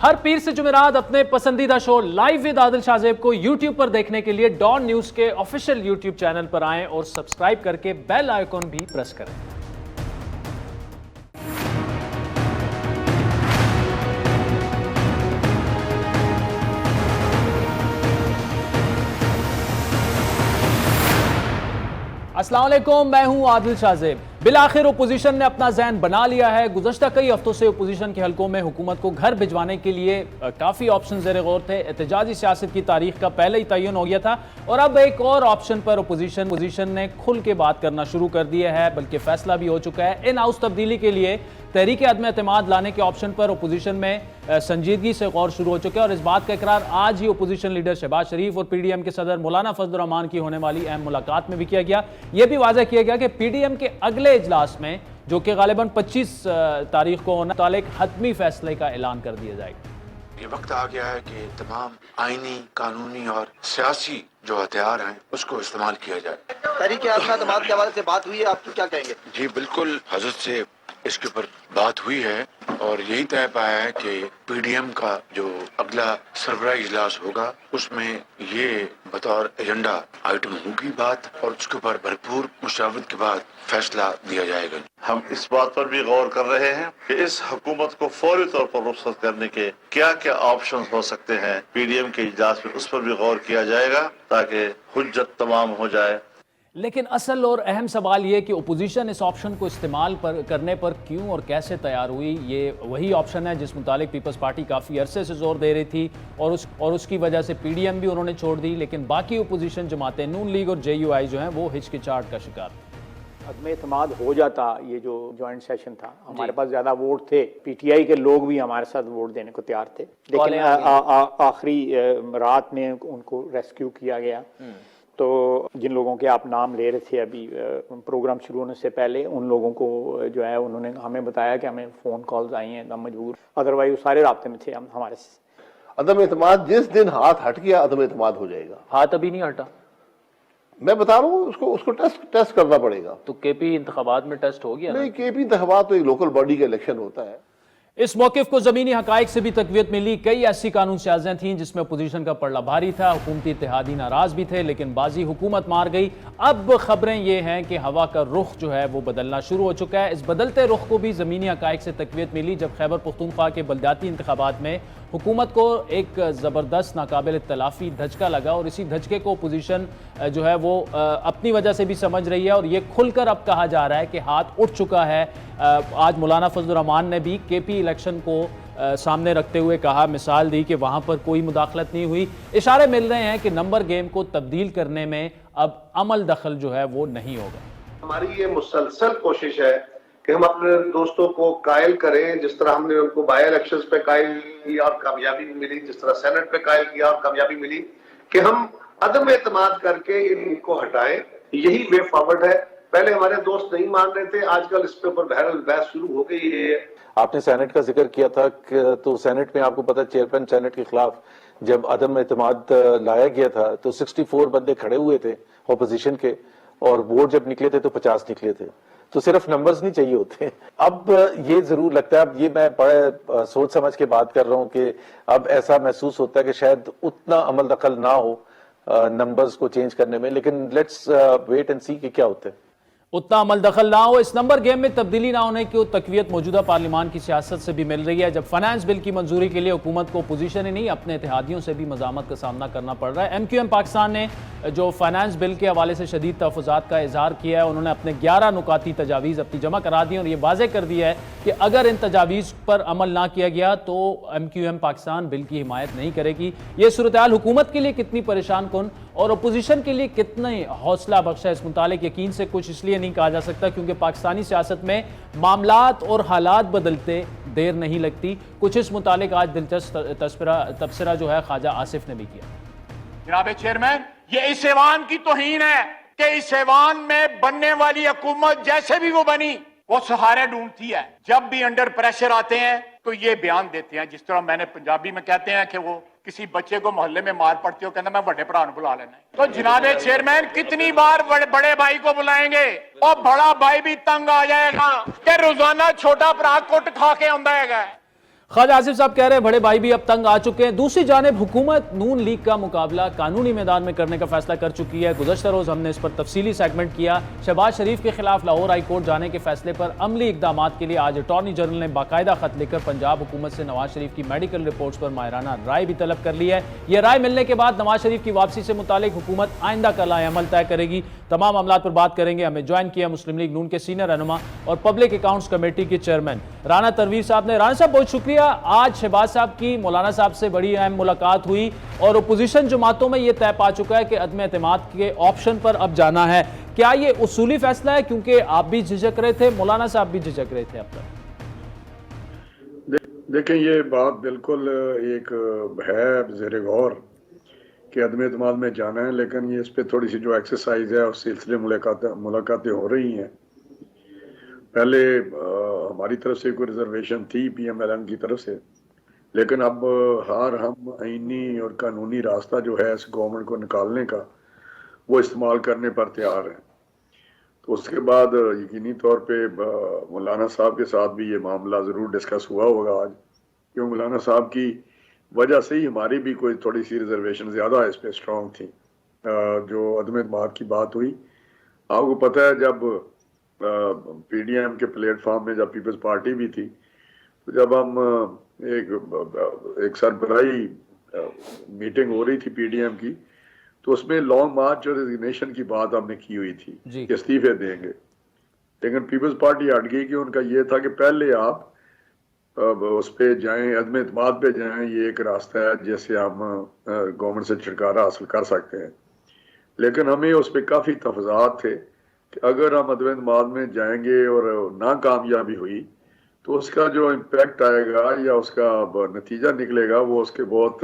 ہر پیر سے جمعرات اپنے پسندیدہ شو لائیو ود عادل شاہ زیب کو یوٹیوب پر دیکھنے کے لیے ڈان نیوز کے آفیشیل یوٹیوب چینل پر آئیں اور سبسکرائب کر کے بیل آئیکن بھی پریس کریں۔ السلام علیکم، میں ہوں عادل شاہ زیب۔ بالآخر اپوزیشن نے اپنا ذہن بنا لیا ہے۔ گزشتہ کئی ہفتوں سے اپوزیشن کے حلقوں میں حکومت کو گھر بھجوانے کے لیے کافی آپشن زیر غور تھے۔ احتجاجی سیاست کی تاریخ کا پہلے ہی تعین ہو گیا تھا اور اب ایک اور آپشن پر اپوزیشن نے کھل کے بات کرنا شروع کر دیا ہے، بلکہ فیصلہ بھی ہو چکا ہے۔ ان ہاؤس تبدیلی کے لیے تحریک عدم اعتماد لانے کے آپشن پر اپوزیشن میں سنجیدگی سے غور شروع ہو چکا ہے اور اس بات کا اقرار آج ہی اپوزیشن لیڈر شہباز شریف اور پی ڈی ایم کے صدر مولانا فضل الرحمان کی ہونے والی اہم ملاقات میں بھی کیا گیا۔ یہ بھی واضح کیا گیا کہ پی ڈی ایم کے اگلے اجلاس میں، جو کہ غالباً 25 تاریخ کو ہونا، متعلق حتمی فیصلے کا اعلان کر دیا جائے گا۔ یہ وقت آ گیا ہے کہ تمام آئینی، قانونی اور سیاسی جو ہتھیار ہیں اس کو استعمال کیا جائے۔ تحریک عدم اعتماد کے حوالے سے بات ہوئی ہے، آپ کیا کہیں گے؟ جی بالکل، حضرت سے اس کے اوپر بات ہوئی ہے اور یہی طے پایا ہے کہ پی ڈی ایم کا جو اگلا سربراہی اجلاس ہوگا اس میں یہ بطور ایجنڈا آئٹم ہوگی بات، اور اس کے اوپر بھرپور مشاورت کے بعد فیصلہ دیا جائے گا۔ ہم اس بات پر بھی غور کر رہے ہیں کہ اس حکومت کو فوری طور پر رخصت کرنے کے کیا کیا آپشنز ہو سکتے ہیں۔ پی ڈی ایم کے اجلاس میں اس پر بھی غور کیا جائے گا تاکہ حجت تمام ہو جائے۔ لیکن اصل اور اہم سوال یہ کہ اپوزیشن اس آپشن کو استعمال کرنے پر کیوں اور کیسے تیار ہوئی۔ یہ وہی آپشن ہے جس متعلق پیپلز پارٹی کافی عرصے سے زور دے رہی تھی اور اس کی وجہ سے پی ڈی ایم بھی انہوں نے چھوڑ دی، لیکن باقی اپوزیشن جماعتیں نون لیگ اور جے یو آئی جو ہیں وہ ہچکچاہٹ کا شکار تھیں۔ عدم اعتماد ہو جاتا، یہ جو جوائنٹ سیشن تھا، ہمارے پاس زیادہ ووٹ تھے، پی ٹی آئی کے لوگ بھی ہمارے ساتھ ووٹ دینے کو تیار تھے، لیکن آخری رات میں ان کو ریسکیو کیا گیا۔ تو جن لوگوں کے آپ نام لے رہے تھے ابھی پروگرام شروع ہونے سے پہلے، ان لوگوں کو جو ہے انہوں نے ہمیں بتایا کہ ہمیں فون کالز آئی ہیں، ہم مجبور، ادروائز وہ سارے رابطے میں تھے ہمارے سے۔ عدم اعتماد جس دن ہاتھ ہٹ گیا عدم اعتماد ہو جائے گا۔ ہاتھ ابھی نہیں ہٹا، میں بتا رہا ہوں، اس کو ٹیسٹ کرنا پڑے گا۔ تو کے پی انتخابات میں ٹیسٹ ہو گیا؟ نہیں، کے پی انتخابات تو ایک لوکل باڈی کا الیکشن ہوتا ہے۔ اس موقف کو زمینی حقائق سے بھی تقویت ملی۔ کئی ایسی قانون سازیاں تھیں جس میں اپوزیشن کا پلڑا بھاری تھا، حکومتی اتحادی ناراض بھی تھے، لیکن بازی حکومت مار گئی۔ اب خبریں یہ ہیں کہ ہوا کا رخ جو ہے وہ بدلنا شروع ہو چکا ہے۔ اس بدلتے رخ کو بھی زمینی حقائق سے تقویت ملی جب خیبر پختونخوا کے بلدیاتی انتخابات میں حکومت کو ایک زبردست ناقابل تلافی دھچکا لگا، اور اسی دھچکے کو اپوزیشن جو ہے وہ اپنی وجہ سے بھی سمجھ رہی ہے، اور یہ کھل کر اب کہا جا رہا ہے کہ ہاتھ اٹھ چکا ہے۔ آج مولانا فضل الرحمان نے بھی کے پی الیکشن کو سامنے رکھتے ہوئے کہا، مثال دی کہ وہاں پر کوئی مداخلت نہیں ہوئی۔ اشارے مل رہے ہیں کہ نمبر گیم کو تبدیل کرنے میں اب عمل دخل جو ہے وہ نہیں ہوگا۔ ہماری یہ مسلسل کوشش ہے کہ ہم اپنے دوستوں کو قائل کریں، جس طرح ہم نے ان کو بائی الیکشنز پہ قائل کیا اور کامیابی ملی، جس طرح سینٹ پہ قائل کیا اور کامیابی ملی، کہ ہم عدم اعتماد کر کے ان کو ہٹائیں۔ یہی وے فارورڈ ہے۔ پہلے ہمارے دوست نہیں مان رہے تھے، آج کل اس پہ اوپر بہرحال بحث شروع ہو گئی ہے۔ آپ نے سینٹ کا ذکر کیا تھا، تو سینٹ میں آپ کو پتا چیئرمین سینٹ کے خلاف جب عدم اعتماد لایا گیا تھا تو 64 بندے کھڑے ہوئے تھے اپوزیشن کے، اور ووٹ جب نکلے تھے تو 50 نکلے تھے۔ تو صرف نمبرز نہیں چاہیے ہوتے۔ اب یہ ضرور لگتا ہے، اب یہ میں بڑے سوچ سمجھ کے بات کر رہا ہوں کہ اب ایسا محسوس ہوتا ہے کہ شاید اتنا عمل دخل نہ ہو نمبرز کو چینج کرنے میں، لیکن لیٹس ویٹ اینڈ سی کہ کیا ہوتا ہے۔ اتنا عمل دخل نہ ہو، اس نمبر گیم میں تبدیلی نہ ہونے کی تقویت موجودہ پارلیمان کی سیاست سے بھی مل رہی ہے۔ جب فائنانس بل کی منظوری کے لیے حکومت کو اپوزیشن ہی نہیں، اپنے اتحادیوں سے بھی مزاحمت کا سامنا کرنا پڑ رہا ہے۔ ایم کیو ایم پاکستان نے جو فائنانس بل کے حوالے سے شدید تحفظات کا اظہار کیا ہے، انہوں نے اپنے 11 نکاتی تجاویز اپنی جمع کرا دی اور یہ واضح کر دیا ہے کہ اگر ان تجاویز پر عمل نہ کیا گیا تو ایم کیو ایم پاکستان بل کی حمایت نہیں کرے گی۔ یہ صورتحال حکومت کے لیے کتنی پریشان کن اور اپوزیشن کے لیے کتنی حوصلہ بخش ہے، اس متعلق یقین سے کچھ اس لیے نہیں کہا جا سکتا کیونکہ پاکستانی سیاست میں معاملات اور حالات بدلتے دیر نہیں لگتی۔ کچھ اس متعلق آج دلچسپ تبصرہ جو ہے خواجہ آصف نے بھی کیا۔ جناب چیئرمین، یہ اس ایوان کی توہین ہے کہ اس ایوان میں بننے والی حکومت جیسے بھی وہ بنی وہ سہارے ڈھونڈتی ہے، جب بھی انڈر پریشر آتے ہیں تو یہ بیان دیتے ہیں، جس طرح میں نے پنجابی میں کہتے ہیں کہ وہ کسی بچے کو محلے میں مار پڑتی ہو، کہنا میں بڑے بھرا نو بلا لینا ہے۔ تو جناب چیئرمین کتنی بار بڑے بھائی کو بلائیں گے، اور بڑا بھائی بھی تنگ آ جائے گا کہ روزانہ چھوٹا بھرا کٹ کھا کے آندا ہے۔ ख्वाजा आसिफ साहब कह रहे हैं बड़े भाई भी अब तंग आ चुके हैं। दूसरी जानिब हुकूमत नून लीग का मुकाबला कानूनी मैदान में करने का फैसला कर चुकी है। गुज़श्ता रोज़ हमने इस पर तफसीली सेगमेंट किया। शहबाज शरीफ के खिलाफ लाहौर हाई कोर्ट जाने के फैसले पर अमली इकदामात के लिए आज अटॉर्नी जनरल ने बाकायदा खत लिखकर पंजाब हुकूमत से नवाज शरीफ की मेडिकल रिपोर्ट्स पर माहिराना राय भी तलब कर ली है। यह राय मिलने के बाद नवाज शरीफ की वापसी से मुतालिक हुकूमत आइंदा का लाएअमल तय करेगी। तमाम मामलात पर बात करेंगे। हमें ज्वाइन किया मुस्लिम लीग नून के सीनियर रहनुमा और पब्लिक अकाउंट्स कमेटी के चेयरमैन राना तनवीर साहब ने। राना साहब बहुत शुक्रिया। आज शहबाज साहब की मौलाना साहब से बड़ी अहम मुलाकात हुई और अपोजिशन जमातों में यह तय पा चुका है कि अदम एतमाद के ऑप्शन पर अब जाना है। क्या ये उसूली फैसला है, क्योंकि आप भी झिझक रहे थे, मौलाना साहब भी झिझक रहे थे अब तक? देखें, ये बात बिल्कुल एक है ज़ेर गौर कि अदम एतमाद में जाना है, लेकिन ये इस पर थोड़ी सी जो एक्सरसाइज है उस सिलसिले मुलाकातें हो रही हैं। पहले हमारी तरफ से कोई रिजर्वेशन थी PMLN की तरफ से, लेकिन अब हम आईनी और कानूनी रास्ता जो है इस गवर्नमेंट को निकालने का वो इस्तेमाल करने पर तैयार हैं। तो उसके बाद यकीनी तौर पे मौलाना साहब के साथ भी ये मामला ज़रूर डिस्कस हुआ होगा आज, क्योंकि मौलाना साहब की वजह से ही हमारी भी कोई थोड़ी सी रिजर्वेशन ज़्यादा इस पर स्ट्रॉन्ग थी। जो अदम एतमाद की बात हुई, आपको पता है जब PDM के प्लेटफॉर्म में जब पीपल्स पार्टी भी थी, तो जब हम एक सरबराही मीटिंग हो रही थी PDM की, तो उसमें लॉन्ग मार्च और रेजिग्नेशन की बात हमने की हुई थी कि इस्तीफे देंगे। लेकिन पीपल्स पार्टी हट गई कि उनका ये था कि पहले आप उस पे जाएं, अदम एतमाद पे जाएं, ये एक रास्ता है जैसे हम गवर्नमेंट से छुटकारा हासिल कर सकते हैं। लेकिन हमें उस पर काफ़ी तफज़ात थे कि अगर हम अदम एतमाद में जाएंगे और नाकामयाबी हुई तो उसका जो इम्पैक्ट आएगा या उसका नतीजा निकलेगा वो उसके बहुत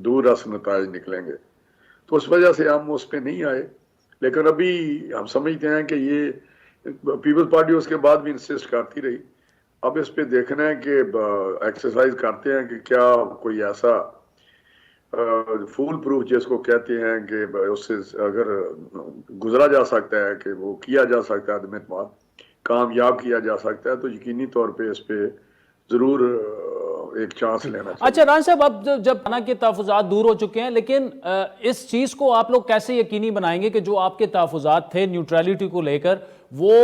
दूर रस नताइज निकलेंगे। तो उस वजह से हम उस पर नहीं आए। लेकिन अभी हम समझते हैं कि ये पीपल्स पार्टी उसके बाद भी इंसिस्ट करती रही। अब इस पे देखना है कि एक्सरसाइज करते हैं कि क्या कोई ऐसा फूल प्रूफ जिसको कहते हैं कि उससे अगर गुजरा जा सकता है कि वो किया जा सकता है, अदम एतमाद कामयाब किया जा सकता है, तो यकीनी तौर पे इस पे जरूर एक चांस लेना चाहिए। अच्छा राना साहब, अब जब खाना के तहफ़्फ़ुज़ात दूर हो चुके हैं, लेकिन इस चीज़ को आप लोग कैसे यकीनी बनाएंगे कि जो आपके तहफ़्फ़ुज़ात थे न्यूट्रलिटी को लेकर वो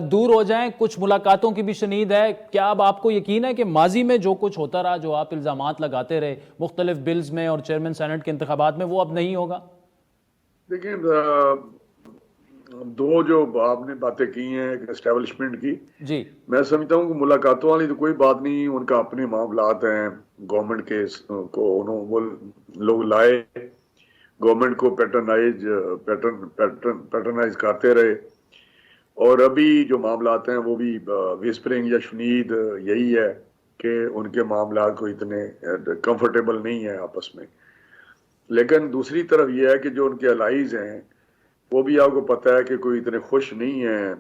दूर हो जाएं? कुछ मुलाकातों की भी शनीद है। क्या अब आपको यकीन है कि माजी में जो कुछ होता रहा, जो आप इल्ज़ामात लगाते रहे मुख्तलिफ बिल्स में और चेयरमैन सेनेट के इंतखाबात में, वो अब नहीं होगा? देखिए, दो जो आपने बातें की हैं एस्टेब्लिशमेंट की, जी मैं समझता हूँ कि मुलाकातों वाली तो कोई बात नहीं। उनका अपने मामलात हैं, गवर्नमेंट के को वो लोग लाए, गवर्नमेंट को पैटर्नाइज करते रहे, और अभी जो मामलात हैं वो भी विस्परिंग या शुनीद यही है कि उनके मामलात को इतने कंफर्टेबल नहीं है आपस में। लेकिन दूसरी तरफ ये है कि जो उनके अलाइज हैं वो भी आपको पता है कि कोई इतने खुश नहीं है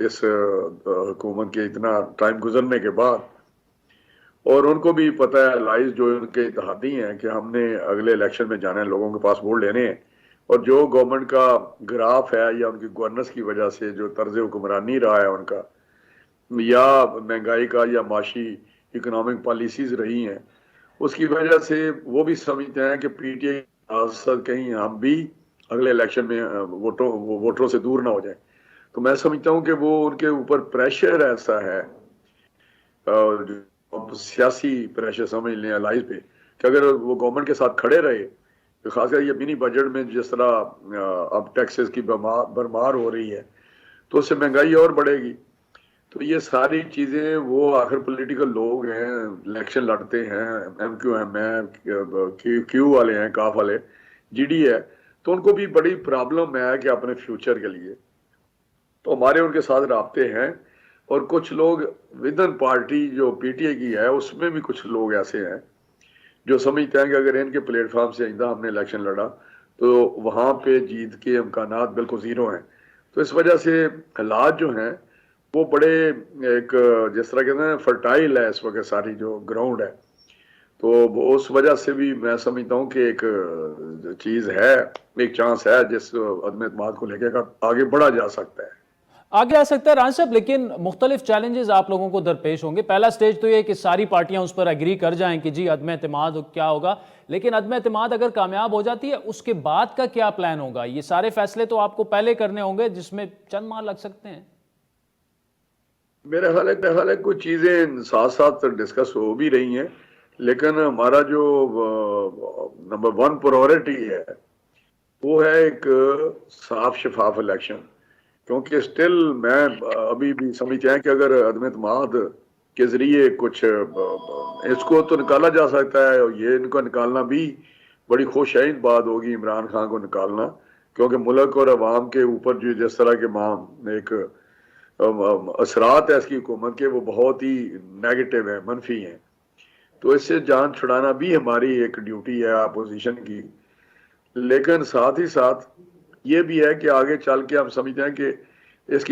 इस हुकूमत के इतना टाइम गुजरने के बाद, और उनको भी पता है अलाइज जो उनके इत्तेहादी हैं कि हमने अगले इलेक्शन में जाना है, लोगों के पास वोट लेने हैं, और जो गवर्नमेंट का ग्राफ है या उनकी गवर्नेंस की वजह से जो तर्ज हुक्मरानी रहा है उनका, या महंगाई का या माशी इकोनॉमिक पॉलिसीज रही हैं, उसकी वजह से वो भी समझते हैं कि PTI कहीं हम भी अगले इलेक्शन में वोटरों से दूर ना हो जाए। तो मैं समझता हूं कि वो उनके ऊपर प्रेशर ऐसा है, जो सियासी प्रेशर समझ लें अलाइज पे, कि अगर वो गवर्नमेंट के साथ खड़े रहे, तो खासकर ये मिनी बजट में जिस तरह अब टैक्सेस की भरमार हो रही है, तो उससे महंगाई और बढ़ेगी। तो ये सारी चीज़ें, वो आखिर पॉलिटिकल लोग हैं, इलेक्शन लड़ते हैं, MQM है, Q वाले हैं, काफ वाले, GD है, तो उनको भी बड़ी प्रॉब्लम है कि अपने फ्यूचर के लिए। तो हमारे उनके साथ राब्ते हैं, और कुछ लोग विदन पार्टी जो PTI की है उसमें भी कुछ लोग ऐसे हैं जो समझते हैं कि अगर इनके प्लेटफॉर्म से आइंदा हमने इलेक्शन लड़ा तो वहाँ पे जीत के इम्कानात बिल्कुल ज़ीरो हैं। तो इस वजह से हालात जो हैं वो बड़े एक जिस तरह कहते हैं फर्टाइल है इस वक्त सारी जो ग्राउंड है। तो उस वजह से भी मैं समझता हूँ कि एक चीज़ है, एक चांस है जिस अदम एतमाद को लेकर आगे बढ़ा जा सकता है। आगे आ सकता है राना साहब, लेकिन मुख्तलिफ चैलेंजेस आप लोगों को दरपेश होंगे। पहला स्टेज तो ये कि सारी पार्टियां उस पर एग्री कर जाएं कि जी अदम एतमाद क्या होगा, लेकिन अदम एतमाद अगर कामयाब हो जाती है उसके बाद का क्या प्लान होगा? ये सारे फैसले तो आपको पहले करने होंगे जिसमें चंद माह लग सकते हैं। मेरा ख्याल है कुछ चीजें साथ साथ डिस्कस हो भी रही हैं, लेकिन हमारा जो नंबर 1 प्रायोरिटी है वो है एक साफ शफाफ इलेक्शन। क्योंकि स्टिल मैं अभी भी समझते हैं कि अगर अदम एतमाद के जरिए कुछ इसको तो निकाला जा सकता है, और ये इनको निकालना भी बड़ी खुशआइंद बात होगी इमरान खान को निकालना, क्योंकि मुल्क और अवाम के ऊपर जो जिस तरह के एक असरात है इसकी हुकूमत के, वो बहुत ही नेगेटिव है, मनफी हैं। तो इससे जान छुड़ाना भी हमारी एक ड्यूटी है अपोजिशन की। लेकिन साथ ही साथ ये भी है कि आगे चल के हम समझते हैं कि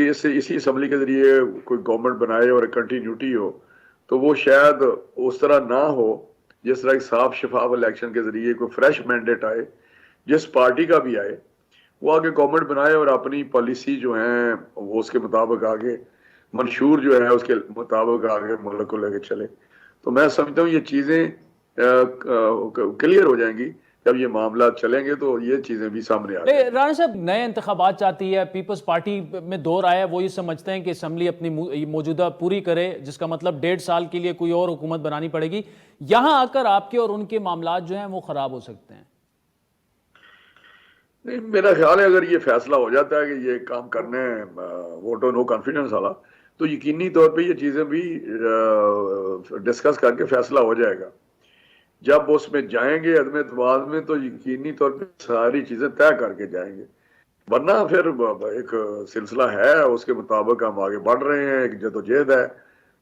इसी असम्बली के जरिए कोई गवर्नमेंट बनाए और कंटिन्यूटी हो, तो वो शायद उस तरह ना हो जिस तरह एक साफ शफाफ इलेक्शन के जरिए कोई फ्रेश मैंडेट आए, जिस पार्टी का भी आए, वो आगे गवर्नमेंट बनाए और अपनी पॉलिसी जो है वो उसके मुताबिक आगे मंशूर जो है उसके मुताबिक आगे मुल्क को लेके चले। तो मैं समझता हूँ ये चीज़ें क्लियर हो जाएंगी जब ये मामला चलेंगे, तो ये चीज़ें भी सामने आ जाएंगी। राना साहब, नए इंतखाबात चाहती है, पीपल्स पार्टी में दौर आया, वो ये समझते हैं कि असम्बली अपनी मौजूदा पूरी करे, जिसका मतलब 1.5 साल के लिए कोई और हुकूमत बनानी पड़ेगी। यहाँ आकर आपके और उनके मामलात जो हैं वो ख़राब हो सकते हैं। नहीं, मेरा ख्याल है अगर ये फैसला हो जाता है कि ये काम करने वोट ऑफ नो कॉन्फिडेंस वाला, तो यकीनी तौर पे ये चीज़ें भी डिस्कस करके फैसला हो जाएगा। जब उसमें जाएंगे अदम एतमाद में, तो यकीनी तौर पे सारी चीज़ें तय करके जाएंगे, वरना फिर एक सिलसिला है उसके मुताबिक हम आगे बढ़ रहे हैं। एक जदोजहद है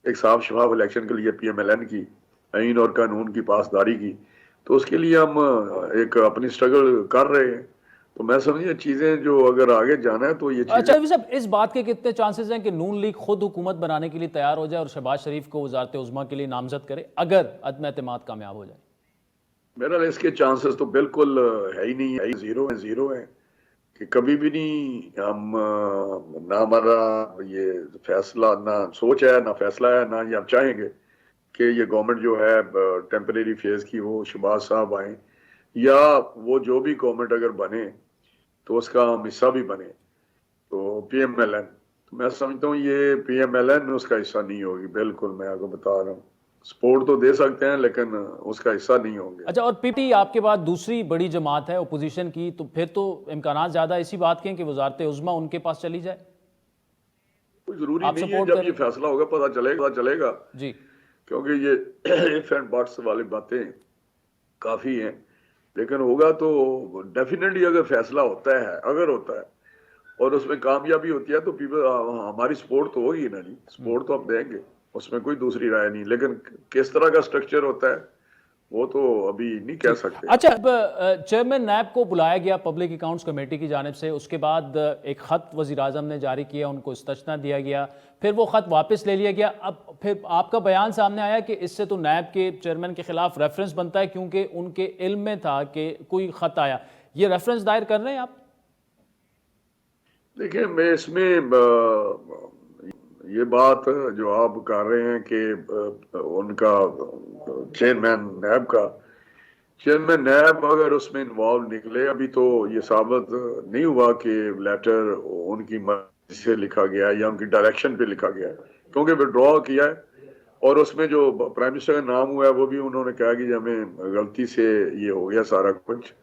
एक साफ शफाफ इलेक्शन के लिए PMLN की, आइन और कानून की पासदारी की, तो उसके लिए हम एक अपनी स्ट्रगल कर रहे हैं। तो मैं समझिए चीजें जो अगर आगे जाना है तो ये अच्छा साहब, इस बात के कितने चांसेस हैं कि नून लीग खुद हुकूमत बनाने के लिए तैयार हो जाए और शहबाज शरीफ को वजारत उज़्मा के लिए नामजद करे अगर अदम एतमाद कामयाब हो जाए? मेरा इसके चांसेस तो बिल्कुल है ही नहीं, है जीरो है कि कभी भी नहीं हम ना हमारा ये फैसला, ना सोच है, ना फैसला है, ना ये हम चाहेंगे कि ये गवर्नमेंट जो है टेम्परेरी फेज की वो शहबाज साहब आए, या वो जो भी गवर्नमेंट अगर बने तो उसका हम हिस्सा भी बने, तो PMLN, तो मैं समझता हूँ ये PMLN उसका हिस्सा नहीं होगी। बिल्कुल मैं आपको बता रहा हूँ, सपोर्ट तो दे सकते हैं लेकिन उसका हिस्सा नहीं होंगे। अच्छा, और PP आपके बाद दूसरी बड़ी जमात है अपोजिशन की, तो फिर तो इम्कानात ज्यादा इसी बात के हैं कि वजारत उज़्मा उनके पास चली जाए? कोई जरूरी नहीं है, जब ये फैसला होगा पता चलेगा जी, क्योंकि ये इफ एंड बट्स वाली बातें काफी हैं, लेकिन होगा तो डेफिनेटली अगर फैसला होता है, अगर होता है और उसमें कामयाबी होती है तो हमारी सपोर्ट तो होगी ना जी, सपोर्ट तो आप देंगे, उसमें कोई दूसरी राय नहीं। लेकिन किस तरह का स्ट्रक्चर होता है वो तो अभी नहीं कह सकते। अच्छा, चेयरमैन नैब को बुलाया गया पब्लिक अकाउंट्स कमेटी की जानिब से, उसके बाद एक ख़त वज़ीर-ए-आज़म ने जारी किया, उनको इस्तश्ना दिया गया, फिर वो ख़त वापस ले लिया गया। अब फिर आपका बयान सामने आया कि इससे तो नैब के चेयरमैन के खिलाफ रेफरेंस बनता है क्योंकि उनके इल्म में था कि कोई ख़त आया। ये रेफरेंस दायर कर रहे हैं आप? देखिए, मैं इसमें ये बात जो आप कर रहे हैं कि उनका चेयरमैन नैब अगर उसमें इन्वॉल्व निकले, अभी तो ये साबित नहीं हुआ कि लेटर उनकी मर्जी से लिखा गया या उनकी डायरेक्शन पे लिखा गया, क्योंकि विड्रॉ किया है और उसमें जो प्राइम मिनिस्टर का नाम हुआ है वो भी उन्होंने कहा कि हमें गलती से ये हो गया सारा कुछ,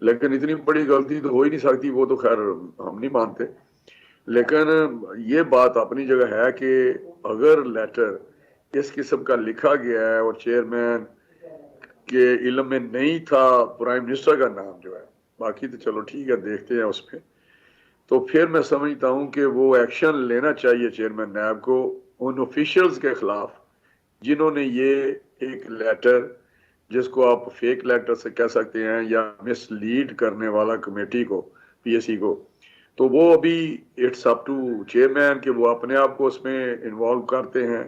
लेकिन इतनी बड़ी गलती तो हो ही नहीं सकती, वो तो खैर हम नहीं मानते। लेकिन ये बात अपनी जगह है कि अगर लेटर इस किस्म का लिखा गया है और चेयरमैन के इल्म में नहीं था प्राइम मिनिस्टर का नाम जो है, बाकी तो चलो ठीक है देखते हैं उसमें, तो फिर मैं समझता हूं कि वो एक्शन लेना चाहिए चेयरमैन नैब को उन ऑफिशियल्स के खिलाफ जिन्होंने ये एक लेटर, जिसको आप फेक लेटर से कह सकते हैं या मिसलीड करने वाला कमेटी को, PSC को, तो वो अभी इट्स अप टू चेयरमैन कि वो अपने आप को उसमें इन्वॉल्व करते हैं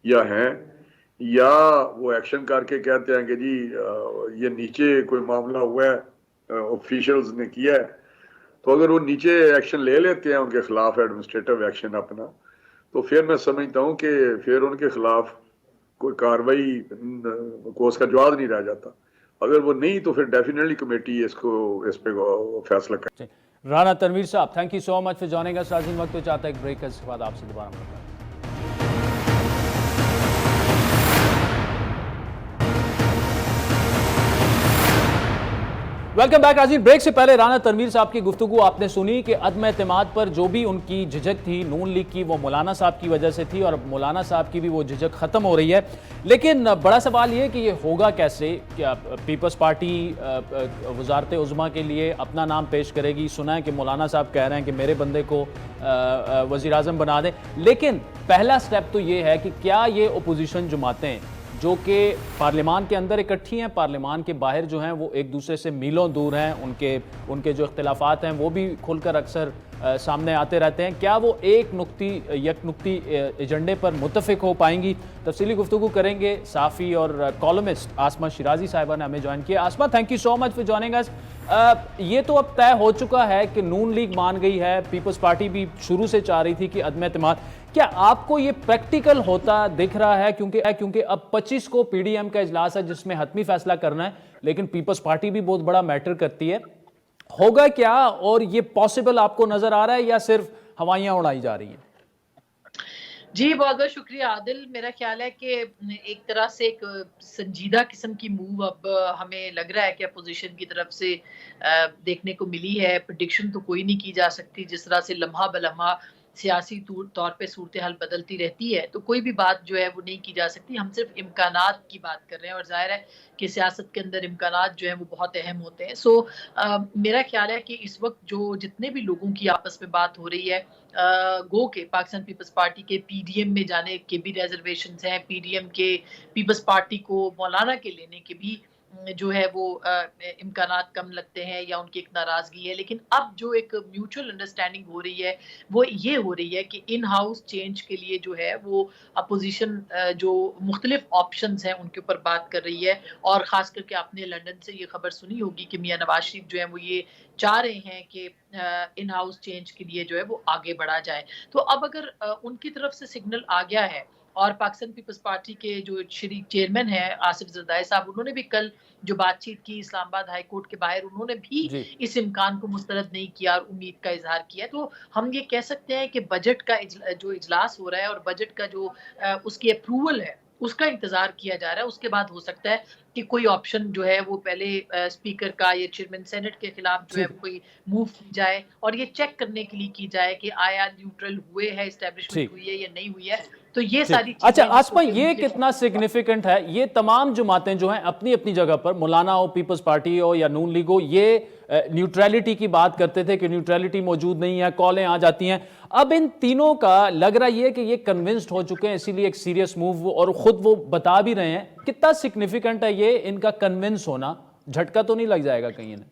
या वो एक्शन करके कहते हैं कि जी ये नीचे कोई मामला हुआ है ऑफिशियल्स ने किया है, تو اگر وہ نیچے ایکشن لے لیتے ہیں ان کے خلاف ایڈمنسٹریٹو ایکشن اپنا, تو پھر میں سمجھتا ہوں کہ پھر ان کے خلاف کوئی کاروائی کو اس کا جواز نہیں رہ جاتا. اگر وہ نہیں تو پھر ڈیفینیٹلی کمیٹی اس پہ فیصلہ کرے. رانا تنویر صاحب, thank you so much for joining us. ناظرین وقت تو چاہتا ہے ایک بریک, اس کے بعد آپ سے دوبارہ ملاقات. ویلکم بیک ناظرین. بریک سے پہلے رانا تنویر صاحب کی گفتگو آپ نے سنی کہ عدم اعتماد پر جو بھی ان کی جھجک تھی نون لیگ کی, وہ مولانا صاحب کی وجہ سے تھی, اور مولانا صاحب کی بھی وہ جھجک ختم ہو رہی ہے. لیکن بڑا سوال یہ کہ یہ ہوگا کیسے؟ کیا پیپلز پارٹی وزارت عظمیٰ کے لیے اپنا نام پیش کرے گی؟ سنا ہے کہ مولانا صاحب کہہ رہے ہیں کہ میرے بندے کو وزیر اعظم بنا دیں. لیکن پہلا سٹیپ تو یہ ہے کہ کیا یہ اپوزیشن جماعتیں جو کہ پارلیمان کے اندر اکٹھی ہیں, پارلیمان کے باہر جو ہیں وہ ایک دوسرے سے میلوں دور ہیں, ان کے جو اختلافات ہیں وہ بھی کھل کر اکثر سامنے آتے رہتے ہیں, کیا وہ یک نقطی ایجنڈے پر متفق ہو پائیں گی؟ تفصیلی گفتگو کریں گے. صحافی اور کالمسٹ آسما شیرازی صاحبہ نے ہمیں جوائن کیا. Asma, thank you so much for joining us. یہ تو اب طے ہو چکا ہے کہ نون لیگ مان گئی ہے, پیپلز پارٹی بھی شروع سے چاہ رہی تھی کہ عدم اعتماد. کیا آپ کو یہ پریکٹیکل ہوتا دکھ رہا ہے؟ کیونکہ اب 25 کو پی ڈی ایم کا اجلاس ہے جس میں حتمی فیصلہ کرنا ہے, لیکن پیپلز پارٹی بھی بہت بڑا میٹر کرتی ہے. ہوگا کیا, اور یہ پاسبل آپ کو نظر آ رہا ہے یا صرف ہوائیاں اڑائی جا رہی ہیں؟ جی بہت بہت شکریہ عادل. میرا خیال ہے کہ ایک طرح سے ایک سنجیدہ قسم کی موو اب ہمیں لگ رہا ہے کہ اپوزیشن کی طرف سے دیکھنے کو ملی ہے. پریڈکشن تو کوئی نہیں کی جا سکتی, جس طرح سے لمحہ بلمحہ سیاسی طور پہ صورتحال بدلتی رہتی ہے تو کوئی بھی بات جو ہے وہ نہیں کی جا سکتی. ہم صرف امکانات کی بات کر رہے ہیں, اور ظاہر ہے کہ سیاست کے اندر امکانات جو ہیں وہ بہت اہم ہوتے ہیں. سو میرا خیال ہے کہ اس وقت جو جتنے بھی لوگوں کی آپس میں بات ہو رہی ہے, گو کہ پاکستان پیپلز پارٹی کے پی ڈی ایم میں جانے کے بھی ریزرویشنز ہیں, پی ڈی ایم کے پیپلز پارٹی کو مولانا کے لینے کے بھی جو ہے وہ امکانات کم لگتے ہیں یا ان کی ایک ناراضگی ہے. لیکن اب جو ایک میوچل انڈرسٹینڈنگ ہو رہی ہے وہ یہ ہو رہی ہے کہ ان ہاؤس چینج کے لیے جو ہے وہ اپوزیشن جو مختلف آپشنز ہیں ان کے اوپر بات کر رہی ہے. اور خاص کر کے آپ نے لندن سے یہ خبر سنی ہوگی کہ میاں نواز شریف جو ہے وہ یہ چاہ رہے ہیں کہ ان ہاؤس چینج کے لیے جو ہے وہ آگے بڑھا جائے. تو اب اگر ان کی طرف سے سگنل آ گیا ہے, اور پاکستان پیپلز پارٹی کے جو شریک چیئرمین ہیں آصف زرداری صاحب, انہوں نے بھی کل جو بات چیت کی اسلام آباد ہائی کورٹ کے باہر, انہوں نے بھی اس امکان کو مسترد نہیں کیا اور امید کا اظہار کیا. تو ہم یہ کہہ سکتے ہیں کہ بجٹ کا جو اجلاس ہو رہا ہے اور بجٹ کا جو اس کی اپروول ہے اس کا انتظار کیا جا رہا ہے. اس کے بعد ہو سکتا ہے کہ کوئی آپشن جو ہے وہ پہلے اسپیکر کا یا چیئرمین سینٹ کے خلاف جو ہے کوئی موو کی جائے, اور یہ چیک کرنے کے لیے کی جائے کہ آیا نیوٹرل ہوئے ہے, اسٹیبلشمنٹ ہوئی ہے یا نہیں ہوئی ہے. تو یہ ساری چیزیں. اچھا آسما, یہ کتنا سگنیفیکنٹ ہے؟ یہ تمام جماعتیں جو ہیں اپنی اپنی جگہ پر, مولانا ہو, پیپلز پارٹی ہو یا نون لیگ ہو, یہ نیوٹریلٹی کی بات کرتے تھے کہ نیوٹریلٹی موجود نہیں ہے, کالیں آ جاتی ہیں. اب ان تینوں کا لگ رہا یہ کہ یہ کنونسڈ ہو چکے ہیں, اسی لیے ایک سیریس موو, اور خود وہ بتا بھی رہے ہیں. کتنا سگنیفیکنٹ ہے یہ ان کا کنونس ہونا؟ جھٹکا تو نہیں لگ جائے گا کہیں انہیں؟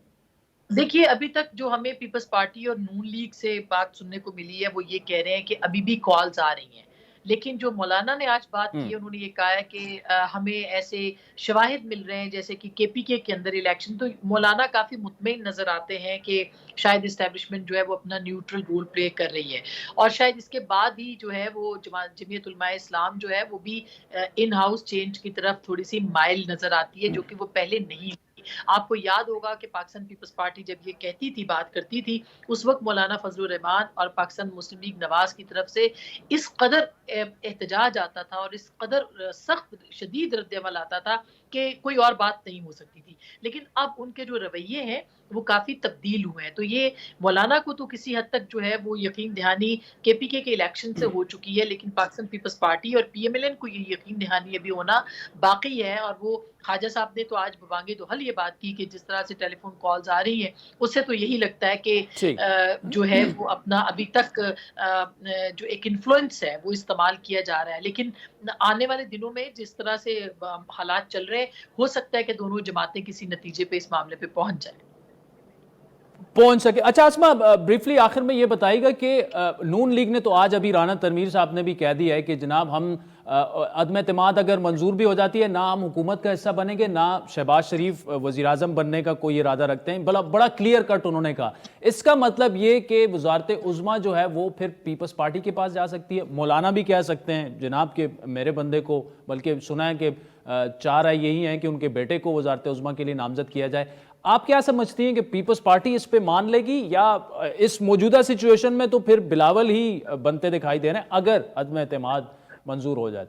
دیکھیے, ابھی تک جو ہمیں پیپلز پارٹی اور نون لیگ سے بات سننے کو ملی ہے وہ یہ کہہ رہے ہیں کہ ابھی بھی کالز آ رہی ہیں. لیکن جو مولانا نے آج بات کی, انہوں نے یہ کہا ہے کہ ہمیں ایسے شواہد مل رہے ہیں جیسے کہ کے پی کے اندر الیکشن, تو مولانا کافی مطمئن نظر آتے ہیں کہ شاید اسٹیبلشمنٹ جو ہے وہ اپنا نیوٹرل رول پلے کر رہی ہے. اور شاید اس کے بعد ہی جو ہے وہ جمعیت علماء اسلام جو ہے وہ بھی ان ہاؤس چینج کی طرف تھوڑی سی مائل نظر آتی ہے, جو کہ وہ پہلے نہیں. آپ کو یاد ہوگا کہ پاکستان پیپلز پارٹی جب یہ کہتی تھی, بات کرتی تھی, اس وقت مولانا فضل الرحمان اور پاکستان مسلم لیگ نواز کی طرف سے اس قدر احتجاج آتا تھا اور اس قدر سخت شدید رد عمل آتا تھا کہ کوئی اور بات نہیں ہو سکتی تھی. لیکن اب ان کے جو رویے ہیں وہ کافی تبدیل ہوئے ہیں. تو یہ مولانا کو تو کسی حد تک جو ہے وہ یقین دہانی کے پی کے الیکشن سے ہو چکی ہے, لیکن پاکستان پیپلز پارٹی اور پی ایم ایل این کو یہ یقین دہانی ابھی ہونا باقی ہے. اور وہ خواجہ صاحب نے تو آج بوانگے دو حل یہ بات کی کہ جس طرح سے ٹیلی فون کالز آ رہی ہیں اس سے تو یہی لگتا ہے کہ جو ہے وہ اپنا ابھی تک جو ایک انفلوئنس ہے وہ استعمال کیا جا رہا ہے. لیکن آنے والے دنوں میں جس طرح سے حالات چل رہے ہیں, ہو سکتا ہے کہ دونوں جماعتیں کسی نتیجے پہ اس معاملے پہ پہنچ سکے. اچھا آسما, بریفلی آخر میں یہ بتائیے گا کہ نون لیگ نے تو آج ابھی رانا تنویر صاحب نے بھی کہہ دیا ہے کہ جناب ہم अदम एतमाद अगर मंजूर भी हो जाती है, ना हम हुकूमत का हिस्सा बनेंगे, ना शहबाज शरीफ वज़ीर आज़म बनने का कोई इरादा रखते हैं। बड़ा क्लियर कट उन्होंने कहा। इसका मतलब ये कि वज़ारत उज़्मा जो है वो फिर पीपल्स पार्टी के पास जा सकती है। मौलाना भी कह सकते हैं जनाब के मेरे बंदे को, बल्कि सुना है कि चाह रहा यही है कि उनके बेटे को वज़ारत उज़्मा के लिए नामज़द किया जाए। आप क्या समझती हैं कि पीपल्स पार्टी इस पे मान लेगी, या इस मौजूदा सिचुएशन में तो फिर बिलावल ही बनते दिखाई दे रहे हैं अगर अदम एतमाद मंजूर हो जाए?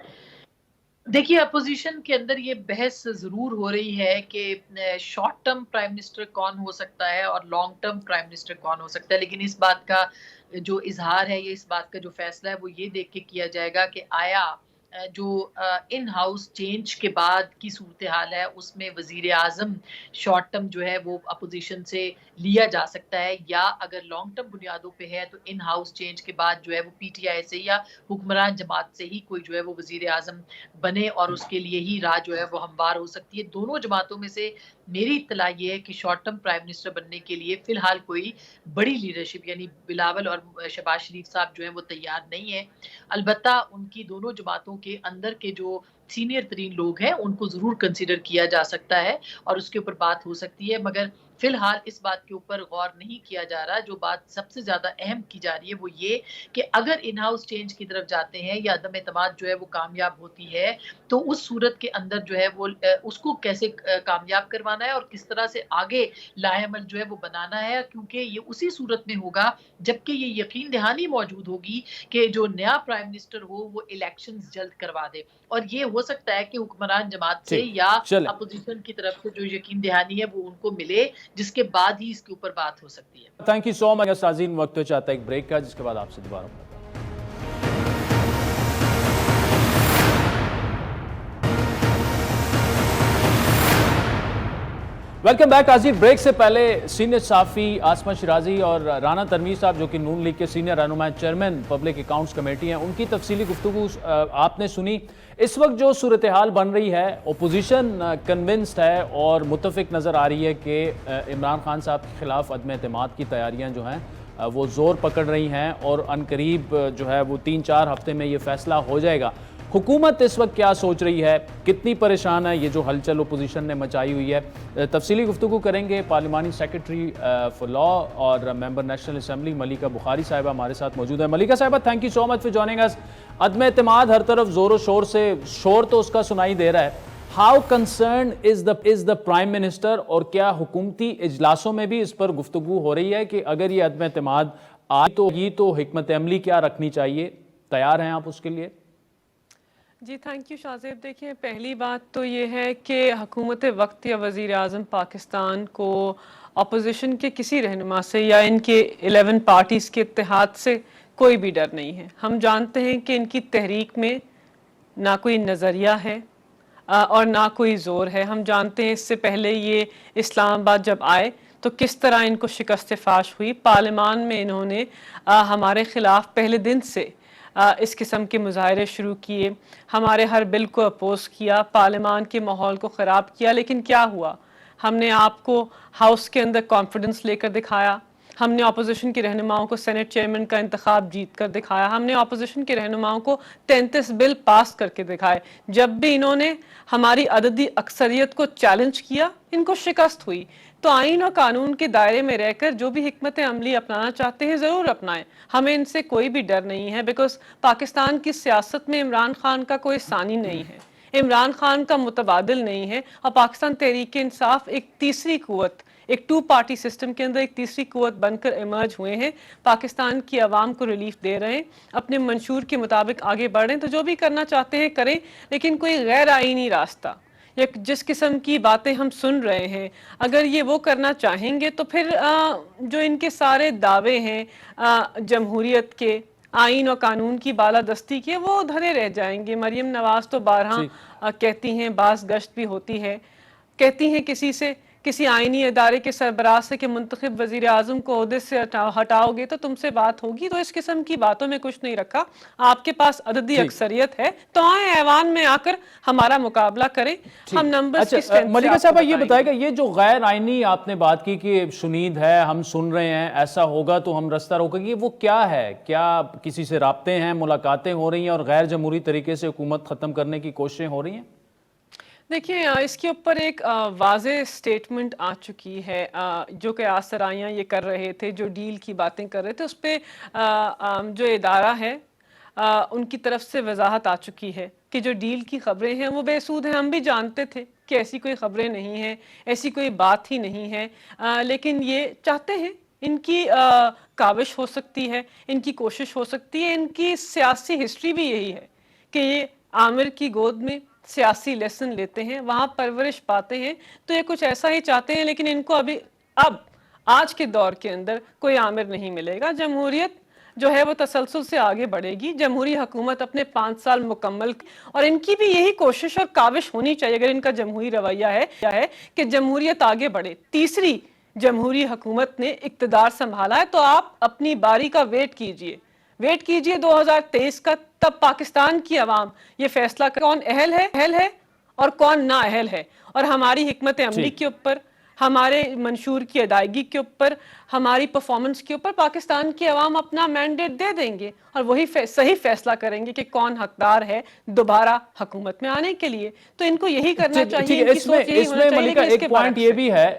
देखिए, अपोजिशन के अंदर ये बहस जरूर हो रही है कि शॉर्ट टर्म प्राइम मिनिस्टर कौन हो सकता है और लॉन्ग टर्म प्राइम मिनिस्टर कौन हो सकता है, लेकिन इस बात का जो इजहार है, ये इस बात का जो फैसला है वो ये देख के किया जाएगा कि आया जो इन हाउस चेंज के बाद की सूरत हाल है उसमें वजीर आज़म शॉर्ट टर्म जो है वो अपोजिशन से लिया जा सकता है, या अगर लॉन्ग टर्म बुनियादों पे है तो इन हाउस चेंज के बाद जो है वो पीटीआई से या हुक्मरान जमात से ही कोई जो है वो वजीर आज़म बने और उसके लिए ही राह जो है वो हमवार हो सकती है। दोनों जमातों में से मेरी इत्तला ये है कि शॉर्ट टर्म प्राइम मिनिस्टर बनने के लिए फिलहाल कोई बड़ी लीडरशिप यानी बिलावल और शहबाज शरीफ साहब जो है वो तैयार नहीं है। अलबत्ता उनकी दोनों जमातों के अंदर के जो सीनियर तरीन लोग हैं उनको जरूर कंसीडर किया जा सकता है और उसके ऊपर बात हो सकती है, मगर फिलहाल इस बात के ऊपर गौर नहीं किया जा रहा। जो बात सबसे ज्यादा अहम की जा रही है वो ये कि अगर इन हाउस चेंज की तरफ जाते हैं या अदम एतमाद जो है वो कामयाब होती है तो उस सूरत के अंदर जो है वो उसको कैसे कामयाब करवाना है और किस तरह से आगे लाएअमल जो है वो बनाना है, क्योंकि ये उसी सूरत में होगा जबकि ये यकीन दहानी मौजूद होगी कि जो नया प्राइम मिनिस्टर हो वो इलेक्शंस जल्द करवा दे, और ये हो सकता है कि हुक्मरान जमात से या अपोजिशन की तरफ से जो यकीन दहानी है वो उनको मिले, जिसके बाद ही इसके ऊपर बात हो सकती है। Thank you so much Sajeen. वक्त तो चाहता है एक ब्रेक का, जिसके बाद आपसे दोबारा मुलाकात। Welcome back. आजिर, ब्रेक से पहले सीनियर साफ़ी आसमा शिराजी और राना तनवीर साहब जो कि नून लीग के सीनियर रहनुमा चेयरमैन पब्लिक अकाउंट्स कमेटी हैं, उनकी तफसीली गुफ्तगू आपने सुनी। इस वक्त जो सूरत हाल बन रही है, ओपोजिशन कन्विंस्ड है और मुतफिक नज़र आ रही है कि इमरान खान साहब के खिलाफ अदम एतमाद की तैयारियाँ जो हैं वो ज़ोर पकड़ रही हैं और अनकरीब जो है वो 3-4 हफ्ते में ये फैसला हो जाएगा। हुकूमत इस वक्त क्या सोच रही है, कितनी परेशान है ये जो हलचल ओपोजिशन ने मचाई हुई है, तफसीली गुफ्तगू करेंगे। पार्लिमानी सेक्रेटरी फॉर लॉ और member national assembly Maleeka Bokhari साहिबा हमारे साथ मौजूद है। मलिका साहिबा, thank you so much for joining us. अदम एतमाद हर तरफ ज़ोरों शोर से, शोर तो उसका सुनाई दे रहा है। How concern is the prime minister, और क्या हुकूमती इजलासों में भी इस पर गुफ्तगू हो रही है कि अगर ये अदम एतमाद आए तो हिकमत अमली क्या रखनी चाहिए? तैयार हैं आप उसके लिए? जी थैंक यू शाहजेब। देखिए, पहली बात तो ये है कि हुकूमत वक्त या वज़ीर आज़म पाकिस्तान को अपोजिशन के किसी रहनुमा से या इनके 11 पार्टीज़ के इत्तेहाद से कोई भी डर नहीं है। हम जानते हैं कि इनकी तहरीक में ना कोई नज़रिया है और ना कोई ज़ोर है। हम जानते हैं इससे पहले ये इस्लामाबाद जब आए तो किस तरह इनको शिकस्त फाश हुई। पार्लियामान में इन्होंने हमारे ख़िलाफ़ पहले दिन से इस किस्म के मुजाहरे शुरू किए, हमारे हर बिल को अपोज किया, पार्लियामान के माहौल को ख़राब किया। लेकिन क्या हुआ? हमने आपको हाउस के अंदर कॉन्फिडेंस लेकर दिखाया, हमने अपोजिशन के रहनुमाओं को सेनेट चेयरमैन का इंतखाब जीत कर दिखाया, हमने अपोजिशन के रहनुमाओं को 33 बिल पास करके दिखाए। जब भी इन्होंने हमारी अददी अक्सरियत को चैलेंज किया, इनको शिकस्त हुई। तो आइन और कानून के दायरे में रहकर जो भी हिकमत अमली अपनाना चाहते हैं ज़रूर अपनाएं, हमें इनसे कोई भी डर नहीं है। बिकॉज पाकिस्तान की सियासत में इमरान खान का कोई सानी नहीं है, इमरान खान का मुतबादिल नहीं है, और पाकिस्तान तहरीक इंसाफ एक तीसरी कुव्वत, एक 2 पार्टी सिस्टम के अंदर एक तीसरी कुव्वत बनकर इमर्ज हुए हैं। पाकिस्तान की आवाम को रिलीफ दे रहे हैं, अपने मंशूर के मुताबिक आगे बढ़ रहे हैं। तो जो भी करना चाहते हैं करें, लेकिन कोई गैर आईनी रास्ता या जिस किस्म की बातें हम सुन रहे हैं, अगर ये वो करना चाहेंगे तो फिर जो इनके सारे दावे हैं जमहूरियत के, आइन और कानून की बालादस्ती के, वो धरे रह जाएंगे। मरियम नवाज तो बारहा कहती हैं, बास गश्त भी होती है, कहती हैं किसी से کسی آئینی ادارے کے سربراہ سے کہ منتخب وزیر اعظم کو عہدے سے ہٹاؤ گے تو تم سے بات ہوگی. تو اس قسم کی باتوں میں کچھ نہیں رکھا. آپ کے پاس عددی اکثریت ہے تو آئیں ایوان میں آ کر ہمارا مقابلہ کریں. ہم نمبرز کی اسٹرینتھ سے ملکہ صاحبہ یہ بتائے گا یہ جو غیر آئینی آپ نے بات کی کہ شنید ہے, ہم سن رہے ہیں, ایسا ہوگا تو ہم رستہ روکیں گے, وہ کیا ہے؟ کیا کسی سے رابطے ہیں, ملاقاتیں ہو رہی ہیں اور غیر جمہوری طریقے سے حکومت ختم کرنے کی کوششیں ہو رہی ہیں؟ دیکھیں اس کے اوپر ایک واضح سٹیٹمنٹ آ چکی ہے. جو کہ آسرائیاں یہ کر رہے تھے, جو ڈیل کی باتیں کر رہے تھے, اس پہ جو ادارہ ہے ان کی طرف سے وضاحت آ چکی ہے کہ جو ڈیل کی خبریں ہیں وہ بے سود ہیں. ہم بھی جانتے تھے کہ ایسی کوئی خبریں نہیں ہیں, ایسی کوئی بات ہی نہیں ہے, لیکن یہ چاہتے ہیں, ان کی کاوش ہو سکتی ہے, ان کی کوشش ہو سکتی ہے, ان کی سیاسی ہسٹری بھی یہی ہے کہ یہ عامر کی گود میں سیاسی لیسن لیتے ہیں, وہاں پرورش پاتے ہیں, تو یہ کچھ ایسا ہی چاہتے ہیں. لیکن ان کو اب آج کے دور کے اندر کوئی عامر نہیں ملے گا. جمہوریت جو ہے وہ تسلسل سے آگے بڑھے گی. جمہوری حکومت اپنے 5 سال مکمل, اور ان کی بھی یہی کوشش اور کاوش ہونی چاہیے اگر ان کا جمہوری رویہ ہے کہ جمہوریت آگے بڑھے. تیسری جمہوری حکومت نے اقتدار سنبھالا ہے تو آپ اپنی باری کا ویٹ کیجئے 2023 کا. تب پاکستان کی عوام یہ فیصلہ کون اہل ہے اور کون نا اہل ہے. اور ہماری حکمت عملی کے اوپر, ہمارے منشور کی ادائیگی کے اوپر, ہماری پرفارمنس کے اوپر پاکستان کی عوام اپنا مینڈیٹ دے دیں گے اور وہی صحیح فیصلہ کریں گے کہ کون حقدار ہے دوبارہ حکومت میں آنے کے لیے. تو ان کو یہی کرنا چاہیے, ان کی سوچ یہی ہونا چاہیے. ملکہ ایک پوائنٹ یہ بھی ہے,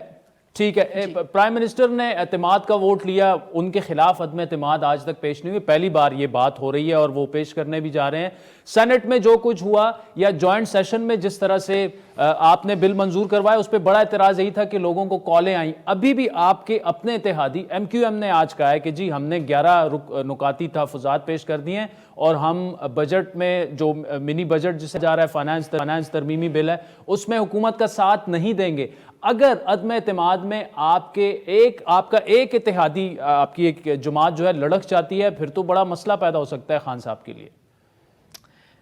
ٹھیک ہے, پرائم منسٹر نے اعتماد کا ووٹ لیا, ان کے خلاف عدم اعتماد آج تک پیش نہیں ہوئی, پہلی بار یہ بات ہو رہی ہے اور وہ پیش کرنے بھی جا رہے ہیں. سینٹ میں جو کچھ ہوا یا جوائنٹ سیشن میں جس طرح سے آپ نے بل منظور کروایا, اس پہ بڑا اعتراض یہی تھا کہ لوگوں کو کالیں آئیں. ابھی بھی آپ کے اپنے اتحادی ایم کیو ایم نے آج کہا ہے کہ جی ہم نے 11 نکاتی تحفظات پیش کر دی ہیں اور ہم بجٹ میں جو منی بجٹ جسے جا رہا ہے فائنانس ترمیمی بل ہے, اس میں حکومت کا ساتھ نہیں دیں گے. اگر عدم اعتماد میں آپ کا ایک اتحادی, آپ کی ایک جماعت جو ہے لڑک جاتی ہے, پھر تو بڑا مسئلہ پیدا ہو سکتا ہے خان صاحب کے لیے.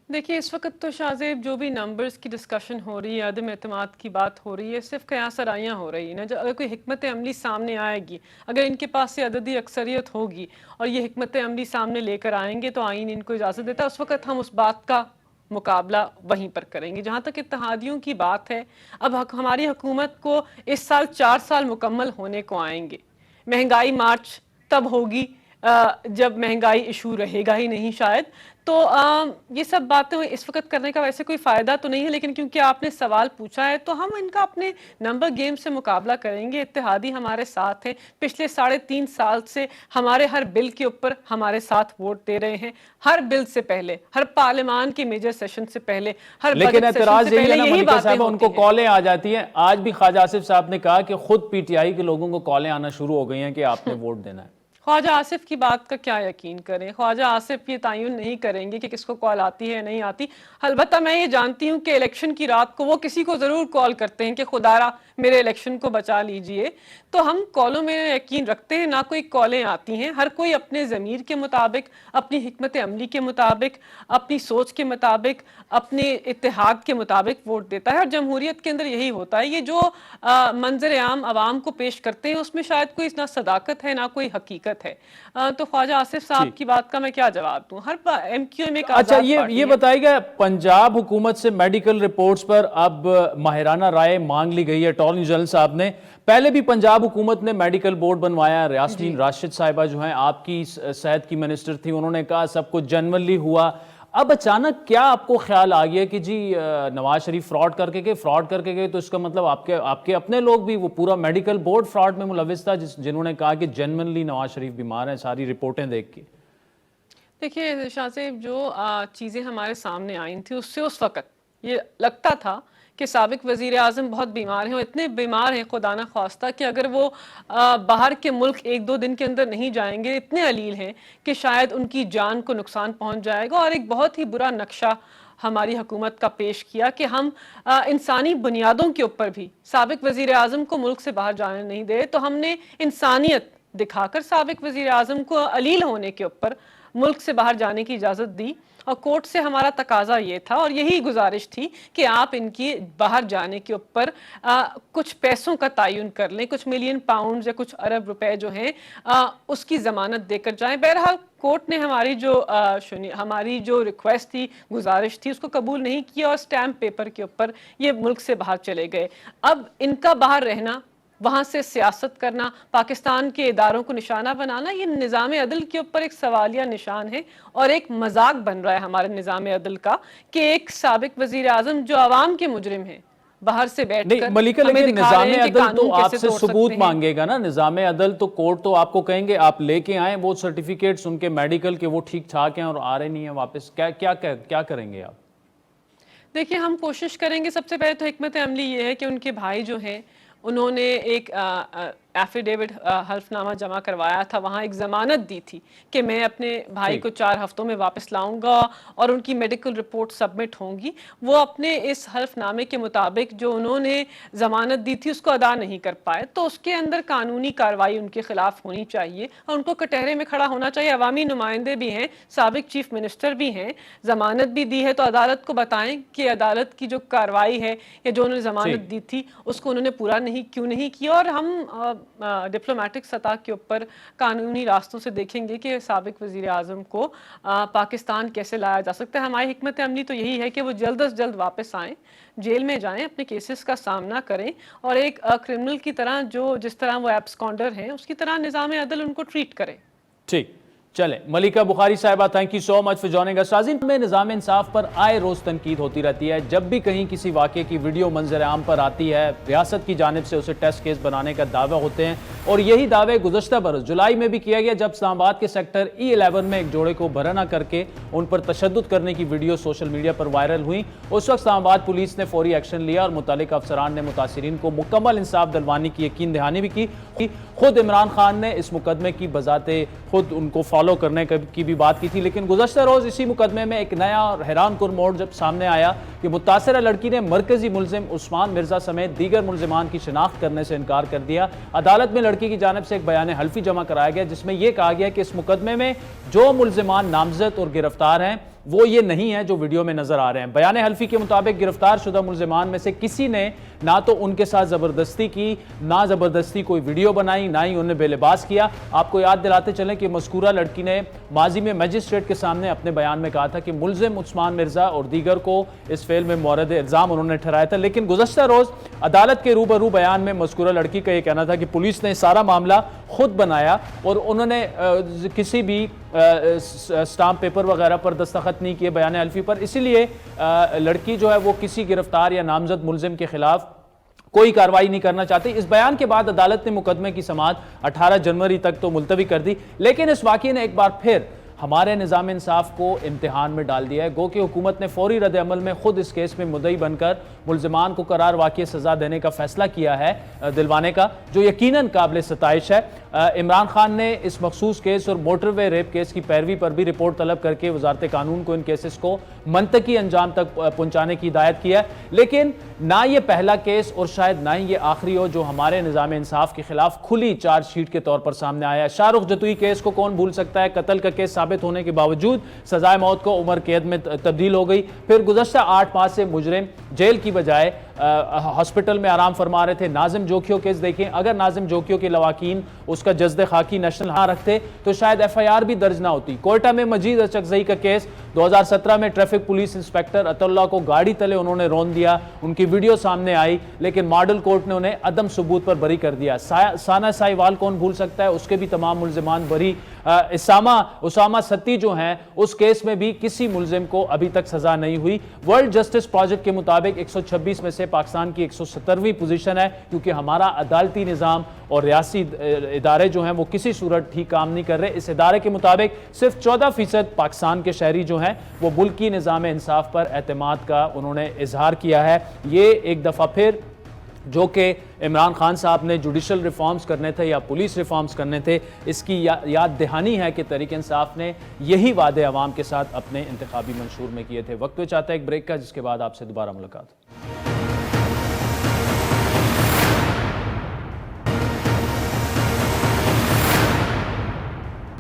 دیکھیے اس وقت تو شاہ زیب جو بھی نمبرز کی ڈسکشن ہو رہی ہے, عدم اعتماد کی بات ہو رہی ہے, صرف قیاس آرائیاں ہو رہی ہیں. اگر کوئی حکمت عملی سامنے آئے گی, اگر ان کے پاس سے عددی اکثریت ہوگی اور یہ حکمت عملی سامنے لے کر آئیں گے تو آئین ان کو اجازت دیتا ہے, اس وقت ہم اس بات کا مقابلہ وہیں پر کریں گے. جہاں تک اتحادیوں کی بات ہے, اب ہماری حکومت کو اس سال 4 سال مکمل ہونے کو آئیں گے. مہنگائی مارچ تب ہوگی جب مہنگائی ایشو رہے گا ہی نہیں شاید. تو یہ سب باتیں اس وقت کرنے کا ویسے کوئی فائدہ تو نہیں ہے, لیکن کیونکہ آپ نے سوال پوچھا ہے تو ہم ان کا اپنے نمبر گیم سے مقابلہ کریں گے. اتحادی ہمارے ساتھ ہیں, پچھلے 3.5 سال سے ہمارے ہر بل کے اوپر ہمارے ساتھ ووٹ دے رہے ہیں, ہر بل سے پہلے, ہر پارلیمان کے میجر سیشن سے پہلے, ہر لیکن اعتراض یہی ہے نا ملکہ صاحبہ, ان کو کالیں آ جاتی ہیں. آج بھی خواجہ آصف صاحب نے کہا کہ خود پی ٹی آئی کے لوگوں کو کالیں آنا شروع ہو گئی ہیں کہ آپ نے ووٹ دینا ہے. خواجہ آصف کی بات کا کیا یقین کریں, خواجہ آصف یہ تعین نہیں کریں گے کہ کس کو کال آتی ہے یا نہیں آتی. البتہ میں یہ جانتی ہوں کہ الیکشن کی رات کو وہ کسی کو ضرور کال کرتے ہیں کہ خدارا میرے الیکشن کو بچا لیجئے. تو ہم کالوں میں یقین رکھتے ہیں, نہ کوئی کالیں آتی ہیں. ہر کوئی اپنے ضمیر کے مطابق, اپنی حکمت عملی کے مطابق, اپنی سوچ کے مطابق, اپنے اتحاد کے مطابق ووٹ دیتا ہے. اور جمہوریت کے اندر یہی ہوتا ہے. یہ جو منظر عام عوام کو پیش کرتے ہیں اس میں شاید کوئی نہ صداقت ہے نہ کوئی حقیقت ہے. تو خواجہ آصف صاحب کی بات کا میں کیا جواب دوں, ہر ایم کیو ایم ایک آزاد پارٹی ہے. اچھا یہ بتائیے گا, پنجاب حکومت سے میڈیکل رپورٹس پر اب ماہرانہ رائے مانگ لی گئی ہے اٹارنی جنرل صاحب نے. پہلے بھی پنجاب حکومت نے میڈیکل بورڈ بنوایا, ریاسمین راشد صاحبہ جو ہیں آپ کی صحت کی منسٹر تھی, انہوں نے کہا سب کچھ جنورلی ہوا. اب اچانک کیا آپ کو خیال آ گیا کہ جی نواز شریف فراڈ کر کے گئے, تو اس کا مطلب آپ کے اپنے لوگ بھی, وہ پورا میڈیکل بورڈ فراڈ میں ملوث تھا جنہوں نے کہا کہ جنورلی نواز شریف بیمار ہیں ساری رپورٹیں دیکھ کے. دیکھیے شاہ صاحب, جو چیزیں ہمارے سامنے آئی تھی اس سے اس وقت یہ لگتا تھا کہ سابق وزیر اعظم بہت بیمار ہیں, اور اتنے بیمار ہیں خدا نہ خواستہ کہ اگر وہ باہر کے ملک 1-2 دن کے اندر نہیں جائیں گے, اتنے علیل ہیں کہ شاید ان کی جان کو نقصان پہنچ جائے گا. اور ایک بہت ہی برا نقشہ ہماری حکومت کا پیش کیا کہ ہم انسانی بنیادوں کے اوپر بھی سابق وزیر اعظم کو ملک سے باہر جانے نہیں دے. تو ہم نے انسانیت دکھا کر سابق وزیر اعظم کو علیل ہونے کے اوپر मुल्क से बाहर जाने की इजाज़त दी और कोर्ट से हमारा तकाजा ये था और यही गुजारिश थी कि आप इनकी बाहर जाने के ऊपर कुछ पैसों का तयन कर लें, कुछ मिलियन पाउंड या कुछ अरब रुपए जो हैं उसकी ज़मानत देकर जाएं। बहरहाल कोर्ट ने हमारी जो रिक्वेस्ट थी, गुजारिश थी, उसको कबूल नहीं किया और स्टैम्प पेपर के ऊपर ये मुल्क से बाहर चले गए। अब इनका बाहर रहना, वहाँ से सियासत करना, पाकिस्तान के इदारों को निशाना बनाना, ये निज़ाम अदल के ऊपर एक सवालिया निशान है और एक मजाक बन रहा है हमारे निज़ाम अदल का कि एक साबिक वज़ीर आज़म जो आवाम के मुजरिम हैं बाहर से बैठकर मलिका, लेकिन निज़ाम अदल तो आपसे सबूत मांगेगा ना। निज़ाम अदल तो कोर्ट तो आपको कहेंगे आप लेके आए वो सर्टिफिकेट्स उनके मेडिकल के, वो ठीक ठाक हैं और आ रहे नहीं है वापस, क्या करेंगे आप? देखिए, हम कोशिश करेंगे। सबसे पहले तो हिकमत अमली ये है कि उनके भाई जो हैं उन्होंने एक एफिडेविट हल्फनामा जमा करवाया था, वहाँ एक ज़मानत दी थी कि मैं अपने भाई को 4 हफ्तों में वापस लाऊंगा और उनकी मेडिकल रिपोर्ट सबमिट होंगी। वो अपने इस हल्फनामे के मुताबिक जो उन्होंने ज़मानत दी थी उसको अदा नहीं कर पाए, तो उसके अंदर कानूनी कार्रवाई उनके खिलाफ होनी चाहिए और उनको कटहरे में खड़ा होना चाहिए। अवामी नुमाइंदे भी हैं, साबिक चीफ मिनिस्टर भी हैं, ज़मानत भी दी है तो अदालत को बताएं कि अदालत की जो कार्रवाई है या जो उन्होंने ज़मानत दी थी उसको उन्होंने पूरा क्यों नहीं किया। और हम डिप्लोमेटिक सतह के ऊपर कानूनी रास्तों से देखेंगे कि साबिक वज़ीर आज़म को पाकिस्तान कैसे लाया जा सकता है। हमारी हिकमत अमली तो यही है कि वो जल्द से जल्द वापस आएँ, जेल में जाएं, अपने केसेस का सामना करें और एक क्रिमिनल की तरह जिस तरह वो एब्सकॉन्डर हैं उसकी तरह निज़ाम अदल उनको ट्रीट करे। ठीक, चले। मलिका बुखारी साहिबा, thank you so much for joining अस। नाज़रीन, में निज़ाम इंसाफ पर आए रोज़ तनकीद होती रहती है। जब भी कहीं किसी वाक़े की वीडियो मंजर आम पर आती है, रियासत की जानिब से उसे टेस्ट केस बनाने का दावा होते हैं और यही दावे गुज़श्ता बरस जुलाई में भी किया गया जब इस्लामाबाद के सेक्टर E11 में एक जोड़े को बरहना करके उन पर तशद्दुद करने की वीडियो सोशल मीडिया पर वायरल हुई। उस वक्त इस्लामाबाद पुलिस ने फौरी एक्शन लिया और मुतालिक अफसरान ने मुतासिरीन को मुकम्मल इंसाफ दिलवाने की यकीन दहानी भी की। खुद इमरान खान ने इस मुकदमे की बजाते खुद उनको फॉलो करने की भी बात की थी, लेकिन गुज़श्ता रोज़ इसी मुकदमे में एक नया और हैरान कुन मोड़ जब सामने आया कि मुतासरा लड़की ने मरकजी मुलजिम उस्मान मिर्जा समेत दीगर मुलजिमान की शिनाख्त करने से इनकार कर दिया। अदालत में लड़की की जानिब से एक बयान हल्फी जमा कराया गया जिसमें यह कहा गया कि इस मुकदमे में जो मुलजिमान नामजद और गिरफ्तार हैं वो ये नहीं है जो वीडियो में नजर आ रहे हैं। बयान हल्फी के मुताबिक गिरफ्तार शुदा मुलजिमान में से किसी ने ना तो उनके साथ ज़बरदस्ती की, ना ज़बरदस्ती कोई वीडियो बनाई, ना ही उन्हें बेलिबास किया। आपको याद दिलाते चलें कि मज़कूरा लड़की ने माजी में मजिस्ट्रेट के सामने अपने बयान में कहा था कि मुलजिम उस्मान मिर्जा और दीगर को इस फेल में मौरद इल्ज़ाम उन्होंने ठहराया था। लेकिन गुज़श्ता रोज़ अदालत के रूबरू बयान में मज़कूरा लड़की का यह कहना था कि पुलिस ने सारा मामला खुद बनाया और उन्होंने किसी भी स्टाम्प पेपर वगैरह पर दस्तखत नहीं किए बयान हल्फी पर, इसीलिए लड़की जो है वो किसी गिरफ्तार या नामजद मुलजिम के खिलाफ कोई कार्रवाई नहीं करना चाहती। इस बयान के बाद अदालत ने मुकदमे की समाअत 18 जनवरी तक तो मुलतवी कर दी, लेकिन इस वाक़ये ने एक बार फिर हमारे निज़ाम इंसाफ को इम्तिहान में डाल दिया है। गो कि हुकूमत ने फौरी रद्द अमल में खुद इस केस में मुद्दई बनकर मुलजिमान को करार वाक़ई सज़ा देने का फैसला किया है दिलवाने का, जो यकीनन काबिल सताइश है। इमरान खान ने इस मखसूस केस और मोटरवे रेप केस की पैरवी पर भी रिपोर्ट तलब करके वजारत कानून को इन केसेस को मंतकी अंजाम तक पहुँचाने की हिदायत की है। लेकिन ना ये पहला केस और शायद ना ही ये आखिरी हो जो हमारे निज़ाम इंसाफ के खिलाफ खुली चार्जशीट के तौर पर सामने आया है। शाहरुख जतुई केस को कौन भूल सकता है? कत्ल का केस साबित होने के बावजूद सजाए मौत को उम्र कैद में तब्दील हो गई। फिर गुज़श्ता 8 माह से मुजरिम जेल की बजाय हॉस्पिटल में आराम फरमा रहे थे। नाजिम जोखियो केस देखें, अगर नाजिम जोखियो के लवाकीन उसका जज्द खाकी नेशनल हाँ रखते तो शायद FIR भी दर्ज ना होती। कोयटा में मजीद अचकजई का केस 2017 में ट्रैफिक पुलिस इंस्पेक्टर अतुल्ला को गाड़ी तले उन्होंने रौंद दिया, उनकी वीडियो सामने आई, लेकिन मॉडल कोर्ट ने उन्हें अदम सबूत पर बरी कर दिया। साना साहिवाल कौन भूल सकता है, उसके भी तमाम मुलजिमान बरी। उसामा सत्ती जो हैं उस केस में भी किसी मुलजिम को अभी तक सजा नहीं हुई। वर्ल्ड जस्टिस प्रोजेक्ट के मुताबिक 126 में से पाकिस्तान की 170वीं पोजीशन है, क्योंकि हमारा अदालती निज़ाम और रियासी इदारे जो हैं वो किसी सूरत ठीक काम नहीं कर रहे। इस इदारे के मुताबिक सिर्फ 14% पाकिस्तान के शहरी जो हैं वो मुल्की निज़ाम इंसाफ पर एतमाद का उन्होंने इजहार किया है। ये एक दफ़ा फिर जो कि इमरान खान साहब ने जुडिशल रिफॉर्म्स करने थे या पुलिस रिफॉर्म्स करने थे, इसकी याद दहानी है कि तहरीक इंसाफ ने यही वादे अवाम के साथ अपने इंतखाबी मंशूर में किए थे। वक्त पे चाहता है एक ब्रेक का, जिसके बाद आपसे दोबारा मुलाकात।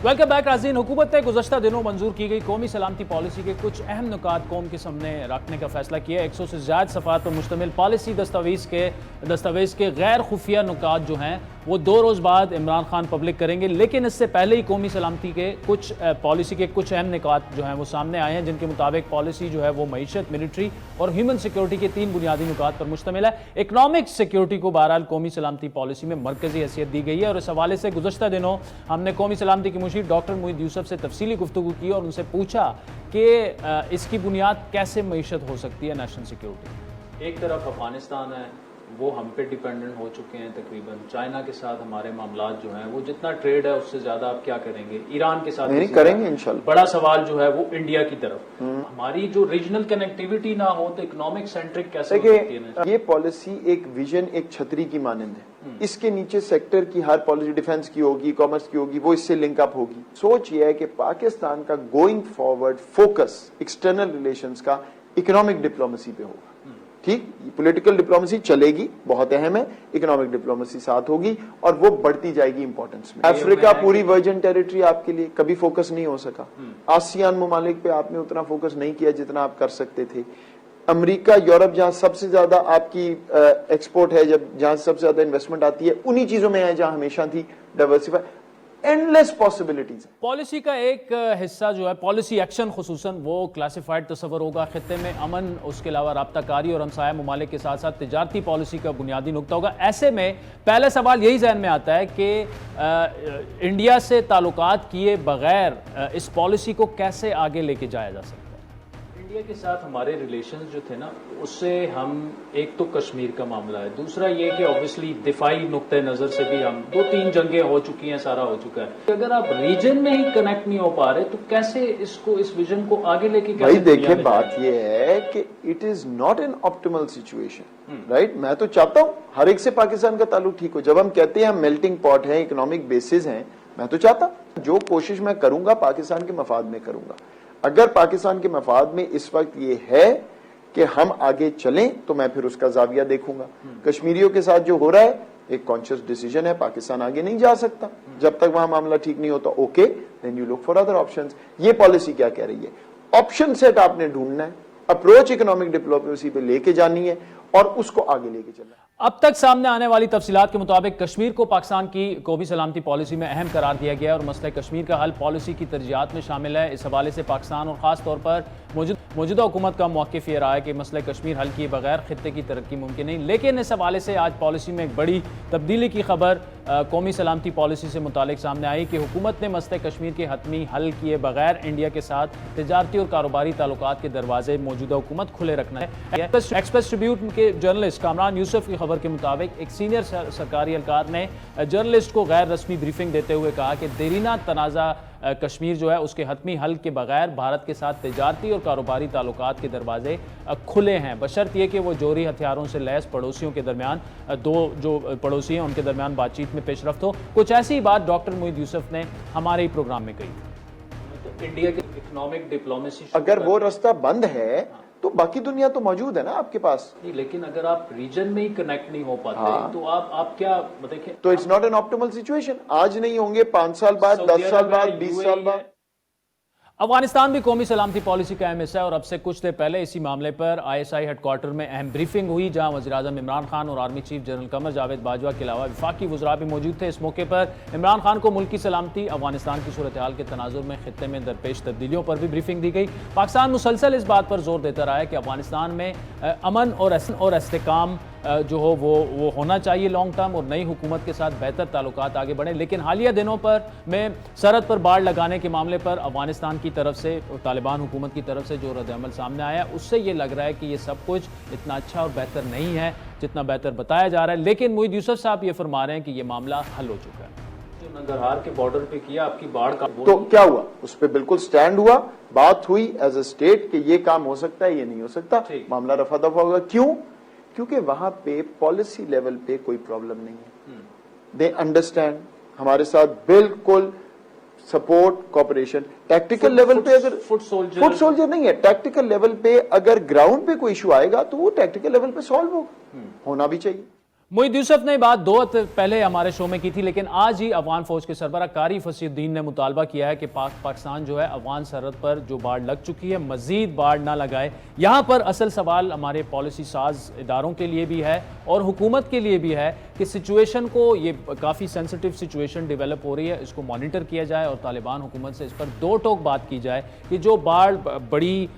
वेलकम बैक नाज़रीन। हुकूमत ने गुज़श्ता दिनों मंजूर की गई कौमी सलामती पॉलिसी के कुछ अहम नुकात कौम के सामने रखने का फैसला किया। 100 से ज़्यादा सफ़ात पर मुश्तमिल पॉलिसी दस्तावेज़ के गैर खुफिया नुकात जो हैं वो 2 रोज़ बाद इमरान खान पब्लिक करेंगे, लेकिन इससे पहले ही कौमी सलामती के कुछ पॉलिसी के कुछ अहम नुकात जो हैं वो सामने आए हैं, जिनके मुताबिक पॉलिसी जो है वो मईशत, मिलिट्री और ह्यूमन सिक्योरिटी के 3 बुनियादी नुकात पर मुश्तमिल है। इकनॉमिक सिक्योरिटी को बहरहाल कौमी सलामती पॉलिसी में मरकज़ी हैसियत दी गई है और इस हवाले से गुज़श्ता दिनों हमने कौमी सलामती की मुशीर डॉक्टर मोईद यूसुफ से तफसीली गुफ्तगू की और उनसे पूछा कि इसकी बुनियाद कैसे मईशत हो सकती है नेशनल सिक्योरिटी। एक तरफ अफगानिस्तान है, वो हम पे डिपेंडेंट हो चुके हैं तकरीबन। चाइना के साथ हमारे मामलात जो हैं वो जितना ट्रेड है उससे ज्यादा आप क्या करेंगे, ईरान के साथ नहीं करेंगे इंशाल्लाह। बड़ा सवाल जो है वो इंडिया की तरफ, हमारी जो रीजनल कनेक्टिविटी ना हो तो इकोनॉमिक सेंट्रिक कैसे हो सकती है? ये पॉलिसी एक विजन, एक छतरी की मानंद है। इसके नीचे सेक्टर की हर पॉलिसी, डिफेंस की होगी, कॉमर्स की होगी, वो इससे लिंक अप होगी। सोच ये है कि पाकिस्तान का going forward focus external relations का इकोनॉमिक डिप्लोमेसी पे होगा। ठीक, पॉलिटिकल डिप्लोमेसी चलेगी, बहुत अहम है, इकोनॉमिक डिप्लोमेसी साथ होगी और वो बढ़ती जाएगी इंपॉर्टेंस में। अफ्रीका पूरी वर्जिन टेरिटरी आपके लिए कभी फोकस नहीं हो सका। आसियान ममालिक पे आपने उतना फोकस नहीं किया जितना आप कर सकते थे। अमेरिका, यूरोप, जहां सबसे ज्यादा आपकी एक्सपोर्ट है, जहां सबसे ज्यादा इन्वेस्टमेंट आती है, उन्हीं चीजों में है जहां हमेशा थी। Diversify, endless possibilities. पॉलिसी का एक हिस्सा जो है पॉलिसी एक्शन, खुसूसन वो क्लासिफाइड तस्वर होगा। खित्ते में अमन, उसके अलावा राब्ताकारी और हमसाया ममालिक के साथ साथ तिजारती पॉलिसी का बुनियादी नुकता होगा। ऐसे में पहला सवाल यही जहन में आता है कि इंडिया से ताल्लुकात किए बगैर इस पॉलिसी को कैसे आगे लेके जाया जा सकता है। इंडिया के साथ हमारे रिलेशंस जो थे ना, उससे हम, एक तो कश्मीर का मामला है, दूसरा ये कि ऑब्वियसली दिफाई नुक्ते नज़र से भी हम 2-3 जंगें हो चुकी हैं, सारा हो चुका है। अगर आप रीजन में ही कनेक्ट नहीं हो पा रहे तो कैसे इसको, इस विजन को आगे लेके भाई देखिए, बात ये है कि it is not an optimal situation, right. मैं तो चाहता हूं हर एक से पाकिस्तान का ताल्लुक ठीक हो। जब हम कहते हैं हम मेल्टिंग पॉट है, इकोनॉमिक बेसिस हैं, मैं तो चाहता हूं जो कोशिश मैं करूंगा पाकिस्तान के मफाद में करूंगा। अगर पाकिस्तान के मफाद में इस वक्त ये है कि हम आगे चलें तो मैं फिर उसका जाविया देखूंगा। कश्मीरियों के साथ जो हो रहा है एक कॉन्शियस डिसीजन है, पाकिस्तान आगे नहीं जा सकता जब तक वहां मामला ठीक नहीं होता। Okay, then you look for other options. ये पॉलिसी क्या कह रही है? ऑप्शन सेट आपने ढूंढना है, अप्रोच इकोनॉमिक डिप्लोमेसी पे लेके जानी है और उसको आगे लेके चलना है। अब तक सामने आने वाली तफसीलात के मुताबिक कश्मीर को पाकिस्तान की कौमी सलामती पॉलिसी में अहम करार दिया गया और मसले कश्मीर का हल पॉलिसी की तरजीहात में शामिल है। इस हवाले से पाकिस्तान और ख़ास तौर पर मौजूदा हुकूमत का मौक़िफ़ ये रहा है कि मसले कश्मीर हल किए बगैर खित्ते की तरक्की मुमकिन नहीं। लेकिन इस हवाले से आज पॉलिसी में एक बड़ी तब्दीली की खबर कौमी सलामती पॉलिसी से मुतालिक सामने आई कि हुकूमत ने मसले कश्मीर के हतमी हल किए बगैर इंडिया के साथ तिजारती और कारोबारी ताल्लुकात के दरवाजे मौजूदा हुकूमत खुले रखना है। एक्सप्रेस ट्रिब्यून के जर्नलिस्ट कामरान यूसुफ की खबर के मुताबिक एक सीनियर सरकारी एहलकार ने जर्नलिस्ट को गैर रस्मी ब्रीफिंग देते हुए कहा कि देरीना तनाज़ा कश्मीर जो है उसके हतमी हल के बगैर भारत के साथ तिजारती और कारोबारी ताल्लुकात के दरवाजे खुले हैं, बशर्त ये कि वो जोरी हथियारों से लैस पड़ोसियों के दरमियान, दो जो पड़ोसी हैं उनके दरमियान बातचीत में पेशरफ्त हो। कुछ ऐसी बात डॉक्टर मोईद यूसुफ ने हमारे ही प्रोग्राम में कही। तो इंडिया की इकोनॉमिक डिप्लोमेसी, अगर वो रास्ता बंद है तो बाकी दुनिया तो मौजूद है ना आपके पास। लेकिन अगर आप रीजन में ही कनेक्ट नहीं हो पाते तो आप क्या देखिए, तो it's not an optimal situation. आज नहीं होंगे, 5 साल बाद, 10 साल बाद, 20 साल बाद। अफगानिस्तान भी कौमी सलामती पॉलिसी का अहम हिस्सा है और अब से कुछ देर पहले इसी मामले पर ISI हेडक्वार्टर में अहम ब्रीफिंग हुई, जहां वज़ीर-ए-आज़म इमरान खान और army chief general Qamar Javed Bajwa के अलावा वफाकी वज़रा भी मौजूद थे। इस मौके पर इमरान खान को मुल्क की सलामती, अफगानिस्तान की सूरत हाल के तनाजुर में खित्ते में दरपेश तब्दीलियों पर भी ब्रीफिंग दी गई। पाकिस्तान मुसलसल इस बात पर जोर देता रहा है कि अफगानिस्तान में अमन और इस्तेकाम जो हो वो होना चाहिए लॉन्ग टर्म और नई हुकूमत के साथ बेहतर ताल्लुकात आगे बढ़े। लेकिन हालिया दिनों पर में सरहद पर बाड़ लगाने के मामले पर अफगानिस्तान की तरफ से, तालिबान हुकूमत की तरफ से जो रद्द-ए-अमल सामने आया उससे ये लग रहा है कि ये सब कुछ इतना अच्छा और बेहतर नहीं है जितना बेहतर बताया जा रहा है। लेकिन मोईद यूसुफ साहब ये फरमा रहे हैं कि ये मामला हल हो चुका है। जो नंगरहार के बॉर्डर पे किया आपकी बाढ़ का, तो क्या हुआ? उस पर बिल्कुल स्टैंड हुआ, बात हुई एज ए स्टेट कि ये काम हो सकता है, ये नहीं हो सकता, मामला रफा दफा होगा। क्यों? क्योंकि वहां पे पॉलिसी लेवल पे कोई प्रॉब्लम नहीं है। दे अंडरस्टैंड, हमारे साथ बिल्कुल सपोर्ट, कोऑपरेशन। टैक्टिकल लेवल पे अगर फुट सोल्जर नहीं है, टैक्टिकल लेवल पे अगर ग्राउंड पे कोई इशू आएगा तो वो टैक्टिकल लेवल पे सॉल्व होगा, होना भी चाहिए। मोहिद यूसुफ ने बात 2 हफ्ते पहले हमारे शो में की थी, लेकिन आज ही अफगान फौज के सरबराह कारी फसीउद्दीन ने मुतालबा किया है कि पाकिस्तान जो है अफगान सरहद पर जो बाड़ लग चुकी है मजीद बाड़ ना लगाए। यहाँ पर असल सवाल हमारे पॉलिसी साज इदारों के लिए भी है और हुकूमत के लिए भी है कि सिचुएशन को, ये काफ़ी सेंसिटिव सिचुएशन डेवलप हो रही है, इसको मॉनिटर किया जाए और तालिबान हुकूमत से इस पर दो टोक बात की जाए कि जो बाढ़ बड़ी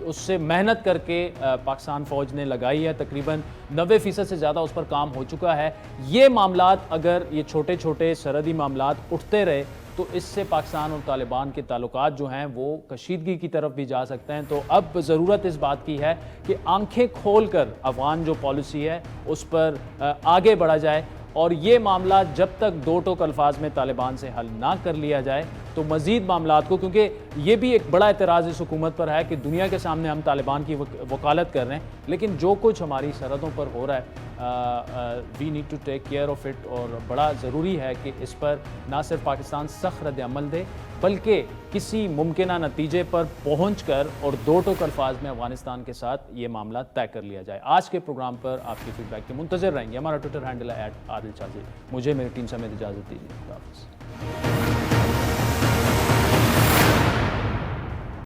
उससे मेहनत करके पाकिस्तान फ़ौज ने लगाई है, तकरीबन 90% से ज़्यादा उस पर काम हो चुका है। ये मामलात, अगर ये छोटे छोटे सरहदी मामलात उठते रहे तो इससे पाकिस्तान और तालिबान के ताल्लुकात जो हैं वो कशीदगी की तरफ भी जा सकते हैं। तो अब ज़रूरत इस बात की है कि आंखें खोल कर अफगान जो पॉलिसी है उस पर आगे बढ़ा जाए और ये मामला जब तक दो टोक अल्फाज में तालिबान से हल ना कर लिया जाए तो मज़ीद मामलात को, क्योंकि ये भी एक बड़ा एतराज़ इस हुकूमत पर है कि दुनिया के सामने हम तालिबान की वकालत कर रहे हैं, लेकिन जो कुछ हमारी सरहदों पर हो रहा है we need to take care of it. और बड़ा ज़रूरी है कि इस पर ना सिर्फ पाकिस्तान सख्त रद्द अमल दे बल्कि किसी मुमकिना नतीजे पर पहुँच कर और दो टोक अल्फाज में अफगानिस्तान के साथ ये मामला तय कर लिया जाए। आज के प्रोग्राम पर आपके फीडबैक के मुंतज़िर रहेंगे। हमारा ट्विटर हैंडल है @आदिल शाज़ेब। मुझे मेरी टीम समेत इजाज़त दीजिए।